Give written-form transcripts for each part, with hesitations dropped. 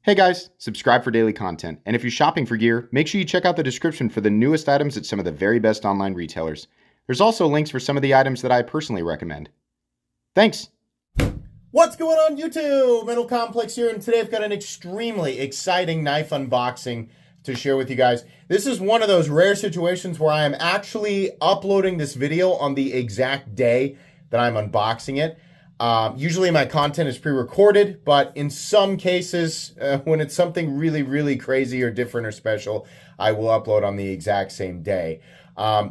Hey guys, subscribe for daily content, and if you're shopping for gear, make sure you check out the description for the newest items at some of the very best online retailers. There's also links for some of the items that I personally recommend. Thanks! What's going on YouTube? Metal Complex here, and today I've got an extremely exciting knife unboxing to share with you guys. This is one of those rare situations where I am actually uploading this video on the exact day that I'm unboxing it. Usually my content is pre-recorded, but in some cases, when it's something really crazy or different or special, I will upload on the exact same day.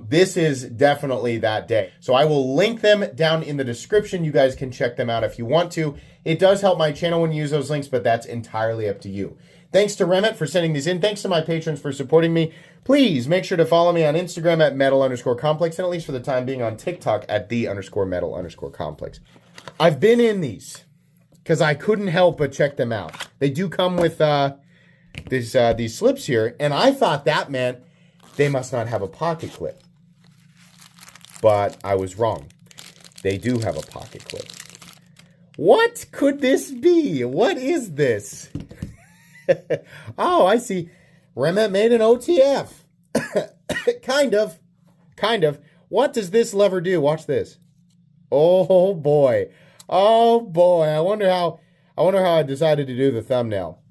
This is definitely that day. So I will link them down in the description. You guys can check them out if you want to. It does help my channel when you use those links, but that's entirely up to you. Thanks to Remette for sending these in. Thanks to my patrons for supporting me. Please make sure to follow me on Instagram at metal_complex, and at least for the time being on TikTok at _metal_complex. I've been in these because I couldn't help but check them out. They do come with these slips here, and I thought that meant they must not have a pocket clip. But I was wrong. They do have a pocket clip. What could this be? What is this? Oh, I see. Remette made an OTF. Kind of. What does this lever do? Watch this. Oh boy. Oh boy. I wonder how I decided to do the thumbnail.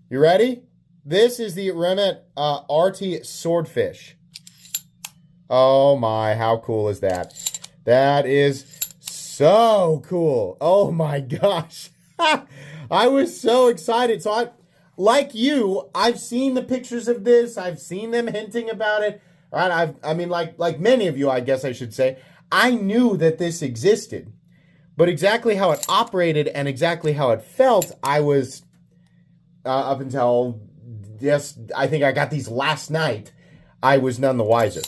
You ready? This is the Remette RT Swordfish. Oh my, how cool is that? That is so cool. Oh my gosh. I was so excited. So like you, I've seen the pictures of this. I've seen them hinting about it. Right? I mean, like many of you, I guess I should say, I knew that this existed, but exactly how it operated and exactly how it felt, I was, up until, yes, I think I got these last night, I was none the wiser.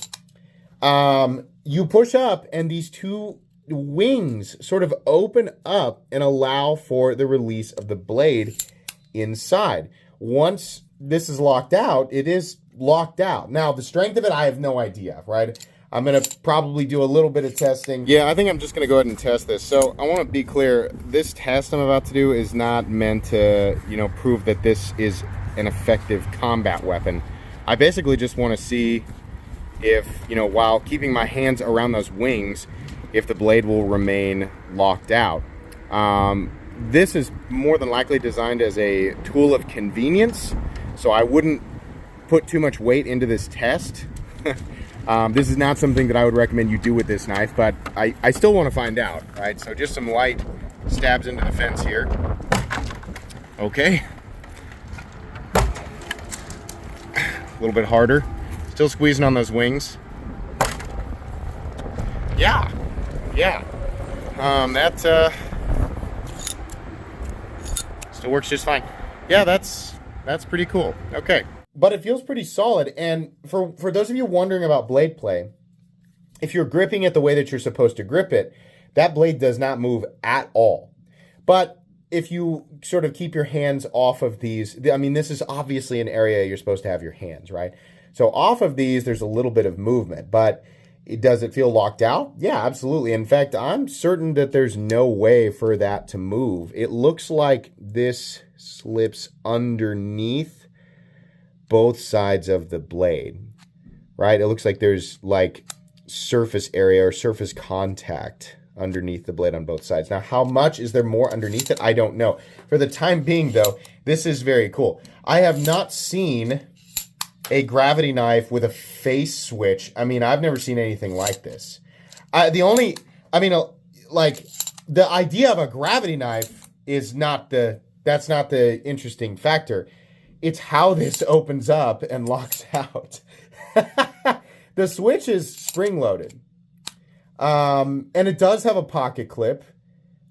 You push up and these two wings sort of open up and allow for the release of the blade inside. Once this is locked out, it is locked out. Now, the strength of it, I have no idea, right? I'm going to probably do a little bit of testing. Yeah, I think I'm just going to go ahead and test this. So I want to be clear, this test I'm about to do is not meant to, prove that this is an effective combat weapon. I basically just want to see if, while keeping my hands around those wings, if the blade will remain locked out. This is more than likely designed as a tool of convenience, so I wouldn't put too much weight into this test. This is not something that I would recommend you do with this knife, but I still want to find out, right? So just some light stabs into the fence here. Okay. A little bit harder. Still squeezing on those wings. Yeah. That still works just fine. Yeah, that's pretty cool. Okay. But it feels pretty solid, and for those of you wondering about blade play, if you're gripping it the way that you're supposed to grip it, that blade does not move at all. But if you sort of keep your hands off of these, I mean, this is obviously an area you're supposed to have your hands, right? So off of these, there's a little bit of movement, but does it feel locked out? Yeah, absolutely. In fact, I'm certain that there's no way for that to move. It looks like this slips underneath both sides of the blade, right? It looks like there's like surface area or surface contact underneath the blade on both sides. Now, how much is there more underneath it? I don't know. For the time being, though, this is very cool. I have not seen a gravity knife with a face switch. I mean, I've never seen anything like this. The idea of a gravity knife is that's not the interesting factor. It's how this opens up and locks out. The switch is spring-loaded. And it does have a pocket clip.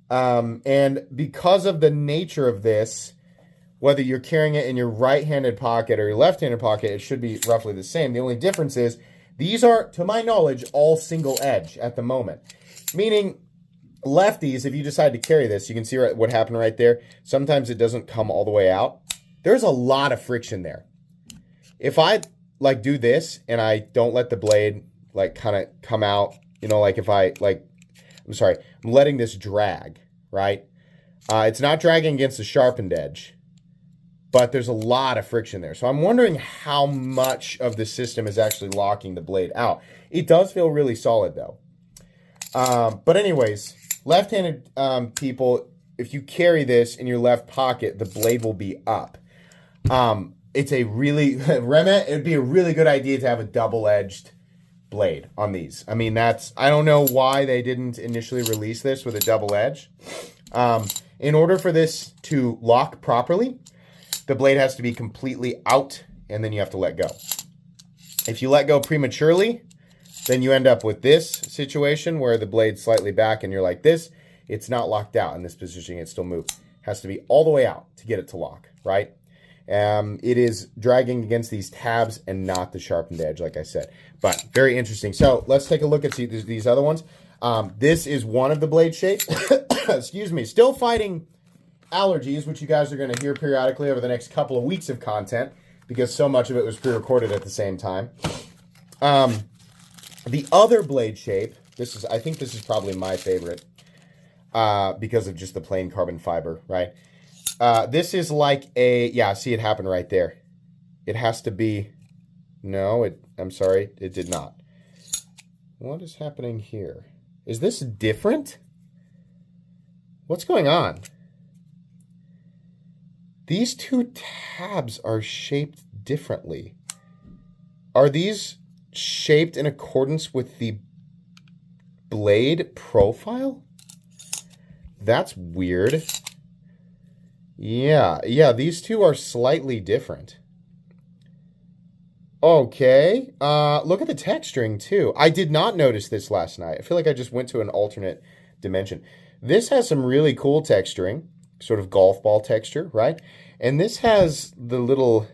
And because of the nature of this, whether you're carrying it in your right-handed pocket or your left-handed pocket, it should be roughly the same. The only difference is these are, to my knowledge, all single edge at the moment. Meaning, lefties, if you decide to carry this, you can see what happened right there. Sometimes it doesn't come all the way out. There's a lot of friction there. If I do this and I don't let the blade kind of come out, if I I'm letting this drag, right? It's not dragging against the sharpened edge, but there's a lot of friction there. So I'm wondering how much of the system is actually locking the blade out. It does feel really solid though. But anyways, left-handed people, if you carry this in your left pocket, the blade will be up. It's a really, Remette, it'd be a really good idea to have a double-edged blade on these. I mean, I don't know why they didn't initially release this with a double edge. In order for this to lock properly, the blade has to be completely out, and then you have to let go. If you let go prematurely, then you end up with this situation where the blade's slightly back and you're like this. It's not locked out in this position. It still moves. It has to be all the way out to get it to lock, right? It is dragging against these tabs and not the sharpened edge, like I said. But very interesting. So let's take a look at these other ones. This is one of the blade shapes. Excuse me. Still fighting allergies, which you guys are going to hear periodically over the next couple of weeks of content because so much of it was pre-recorded at the same time. The other blade shape, I think this is probably my favorite because of just the plain carbon fiber, right? This is like see it happen right there. It has to be, I'm sorry, it did not. What is happening here? Is this different? What's going on? These two tabs are shaped differently. Are these shaped in accordance with the blade profile? That's weird. Yeah, these two are slightly different. Okay, look at the texturing too. I did not notice this last night. I feel like I just went to an alternate dimension. This has some really cool texturing, sort of golf ball texture, right? And this has the little,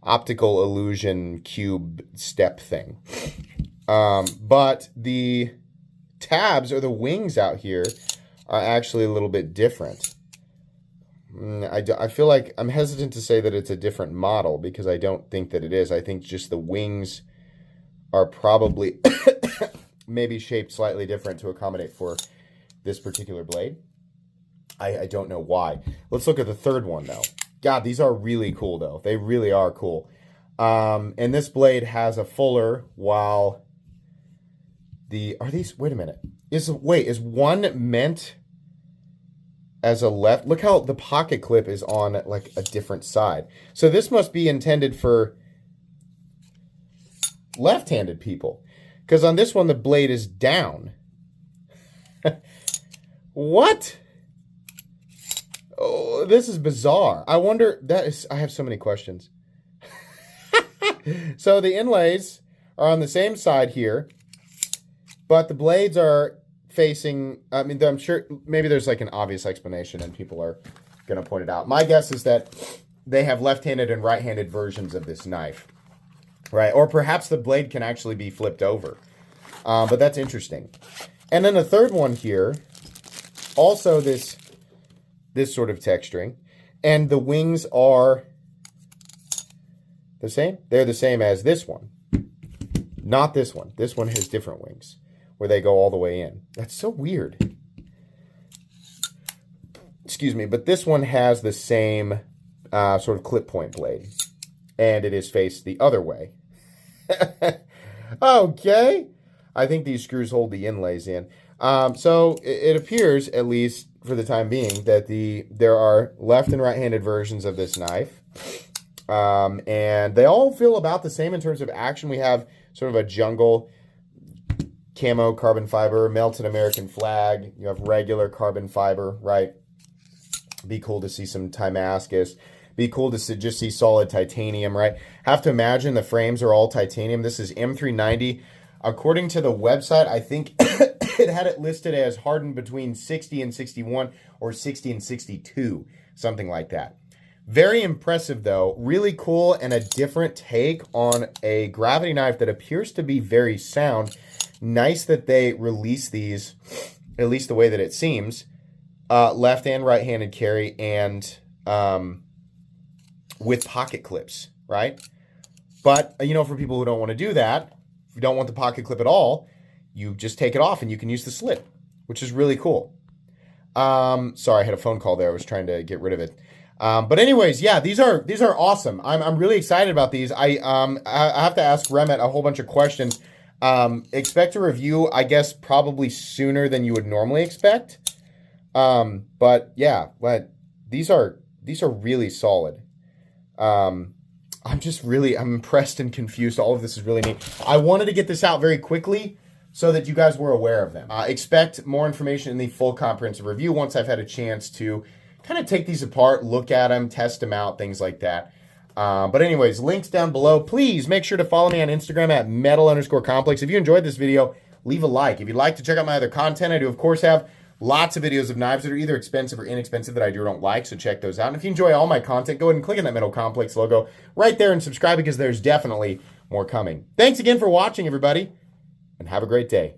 optical illusion cube step thing. But the tabs or the wings out here are actually a little bit different. I feel like I'm hesitant to say that it's a different model because I don't think that it is. I think just the wings are probably maybe shaped slightly different to accommodate for this particular blade. I don't know why. Let's look at the third one though. God, these are really cool though. They really are cool. And this blade has a fuller while wait a minute. Is one meant as a left? Look how the pocket clip is on like a different side. So this must be intended for left-handed people. Because on this one, the blade is down. What? Oh, this is bizarre. I wonder, I have so many questions. So the inlays are on the same side here, but the blades are facing, I'm sure maybe there's like an obvious explanation and people are going to point it out. My guess is that they have left-handed and right-handed versions of this knife, right? Or perhaps the blade can actually be flipped over, but that's interesting. And then the third one here, also this sort of texturing, and the wings are the same. They're the same as this one, not this one. This one has different wings where they go all the way in. That's so weird. Excuse me, but this one has the same sort of clip point blade, and it is faced the other way. Okay, I think these screws hold the inlays in. So it appears, at least for the time being, that there are left and right-handed versions of this knife, and they all feel about the same in terms of action. We have sort of a jungle camo carbon fiber, melted American flag. You have regular carbon fiber, right? Be cool to see some Damascus. Be cool to just see solid titanium, right? Have to imagine the frames are all titanium. This is M390. According to the website, I think it had it listed as hardened between 60 and 61 or 60 and 62, something like that. Very impressive, though. Really cool and a different take on a gravity knife that appears to be very sound. Nice that they release these, at least the way that it seems, left and right-handed carry and with pocket clips, right? But, for people who don't want to do that, if you don't want the pocket clip at all, you just take it off and you can use the slit, which is really cool. Sorry, I had a phone call there. I was trying to get rid of it. But anyways, yeah, these are awesome. I'm really excited about these. I have to ask Remette a whole bunch of questions. Expect a review, I guess, probably sooner than you would normally expect. But yeah, these are really solid. I'm impressed and confused. All of this is really neat. I wanted to get this out very quickly so that you guys were aware of them. Expect more information in the full comprehensive review once I've had a chance to kind of take these apart, look at them, test them out, things like that. But anyways, links down below. Please make sure to follow me on Instagram at metal_complex. If you enjoyed this video, leave a like. If you'd like to check out my other content, I do, of course, have lots of videos of knives that are either expensive or inexpensive that I do or don't like, so check those out. And if you enjoy all my content, go ahead and click on that Metal Complex logo right there and subscribe because there's definitely more coming. Thanks again for watching, everybody, and have a great day.